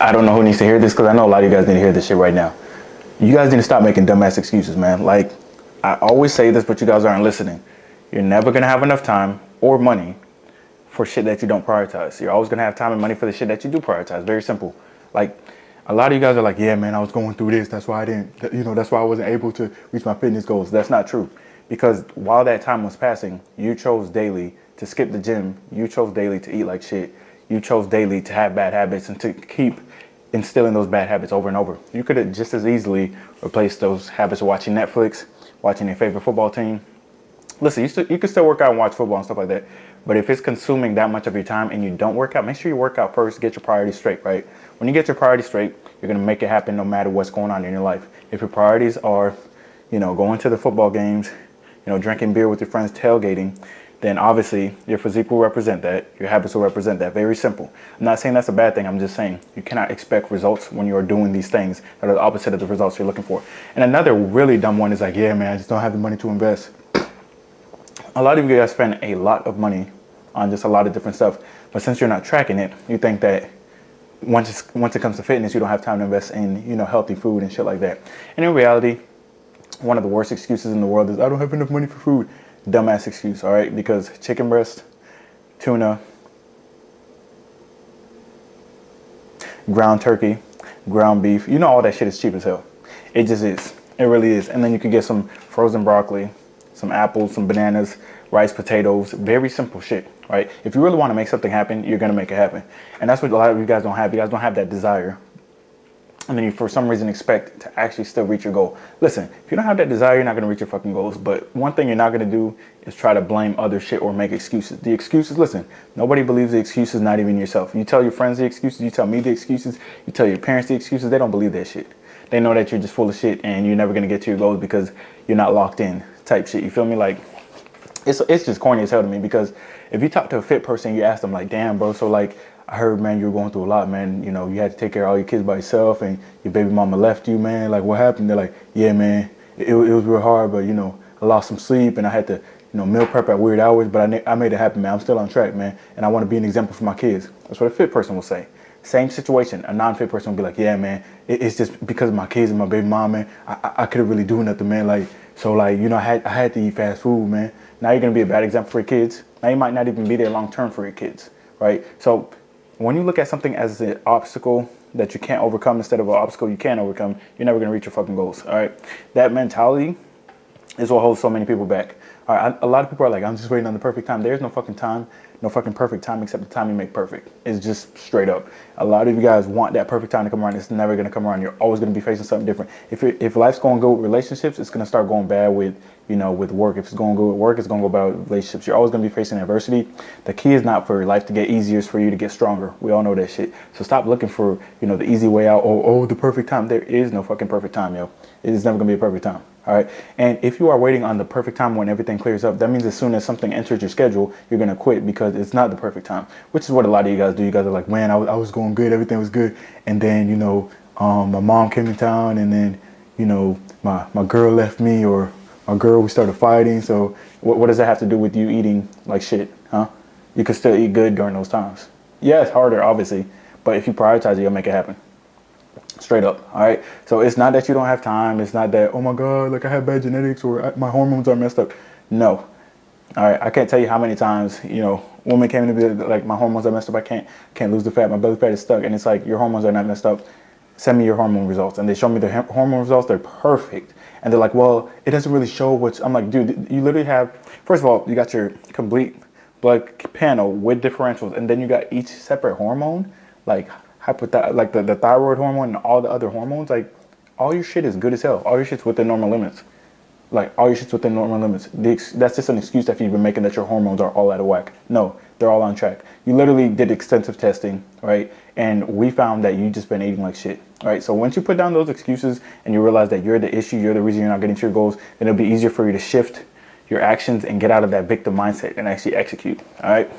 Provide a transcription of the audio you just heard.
I don't know who needs to hear this because I know a lot of you guys need to hear this shit right now. You guys need to stop making dumbass excuses, man. Like, I always say this, but you guys aren't listening. You're never going to have enough time or money for shit that you don't prioritize. You're always going to have time and money for the shit that you do prioritize. Very simple. Like, a lot of you guys are like, yeah, man, I was going through this. That's why I didn't, that's why I wasn't able to reach my fitness goals. That's not true. Because while that time was passing, you chose daily to skip the gym. You chose daily to eat like shit. You chose daily to have bad habits and to keep instilling those bad habits over and over. You could have just as easily replaced those habits with watching Netflix, watching your favorite football team. Listen, you can still work out and watch football and stuff like that. But if it's consuming that much of your time and you don't work out, make sure you work out first, get your priorities straight, right? When you get your priorities straight, you're going to make it happen no matter what's going on in your life. If your priorities are, going to the football games, drinking beer with your friends, tailgating, then obviously your physique will represent that. Your habits will represent that. Very simple. I'm not saying that's a bad thing. I'm just saying you cannot expect results when you are doing these things that are the opposite of the results you're looking for. And another really dumb one is like, yeah, man, I just don't have the money to invest. A lot of you guys spend a lot of money on just a lot of different stuff. But since you're not tracking it, you think that once it comes to fitness, you don't have time to invest in, healthy food and shit like that. And in reality, one of the worst excuses in the world is I don't have enough money for food. Dumbass excuse, all right? Because chicken breast, tuna, ground turkey, ground beef, all that shit is cheap as hell. It just is. It really is. And then you can get some frozen broccoli, some apples, some bananas, rice, potatoes, very simple shit, right? If you really want to make something happen, you're going to make it happen. And that's what a lot of you guys don't have. You guys don't have that desire. And then you, for some reason, expect to actually still reach your goal. Listen, if you don't have that desire, you're not going to reach your fucking goals. But one thing you're not going to do is try to blame other shit or make excuses. The excuses, listen, nobody believes the excuses, not even yourself. You tell your friends the excuses, you tell me the excuses, you tell your parents the excuses, they don't believe that shit. They know that you're just full of shit and you're never going to get to your goals because you're not locked in type shit. You feel me? Like, it's just corny as hell to me because if you talk to a fit person, you ask them like, damn, bro, so like, I heard, man, you were going through a lot, man. You had to take care of all your kids by yourself and your baby mama left you, man. Like, what happened? They're like, yeah, man, it was real hard, but, I lost some sleep and I had to, meal prep at weird hours, but I made it happen, man. I'm still on track, man. And I want to be an example for my kids. That's what a fit person will say. Same situation, a non-fit person will be like, yeah, man, it's just because of my kids and my baby mom, man. I couldn't really do nothing, man. Like, so like, I had to eat fast food, man. Now you're going to be a bad example for your kids. Now you might not even be there long term for your kids, right? So when you look at something as an obstacle that you can't overcome instead of an obstacle you can overcome, you're never going to reach your fucking goals, all right? That mentality is what holds so many people back. All right, a lot of people are like, I'm just waiting on the perfect time. There's no fucking time, no fucking perfect time except the time you make perfect. It's just straight up. A lot of you guys want that perfect time to come around. It's never going to come around. You're always going to be facing something different. If life's going good with relationships, it's going to start going bad with, with work. If it's going good with work, it's going to go bad with relationships. You're always going to be facing adversity. The key is not for life to get easier, it's for you to get stronger. We all know that shit. So stop looking for, the easy way out. Oh, the perfect time. There is no fucking perfect time, yo. It is never going to be a perfect time. All right. And if you are waiting on the perfect time when everything clears up, that means as soon as something enters your schedule, you're going to quit because it's not the perfect time, which is what a lot of you guys do. You guys are like, man, I was going good. Everything was good. And then, my mom came in town and then, my girl left me or my girl, we started fighting. So what does that have to do with you eating like shit? Huh? You can still eat good during those times. Yeah, it's harder, obviously. But if you prioritize it, you'll make it happen. Straight up. All right. So it's not that you don't have time. It's not that, oh my God, like I have bad genetics or my hormones are messed up. No. All right. I can't tell you how many times, women came to be like, my hormones are messed up. I can't lose the fat. My belly fat is stuck. And it's like, your hormones are not messed up. Send me your hormone results. And they show me the hormone results. They're perfect. And they're like, well, it doesn't really show what's, I'm like, dude, you literally have, first of all, you got your complete blood panel with differentials. And then you got each separate hormone, like the thyroid hormone and all the other hormones, like all your shit is good as hell. All your shit's within normal limits. Like all your shit's within normal limits. That's just an excuse that you've been making that your hormones are all out of whack. No, they're all on track. You literally did extensive testing, right? And we found that you just been eating like shit, right? So once you put down those excuses and you realize that you're the issue, you're the reason you're not getting to your goals, then it'll be easier for you to shift your actions and get out of that victim mindset and actually execute, all right?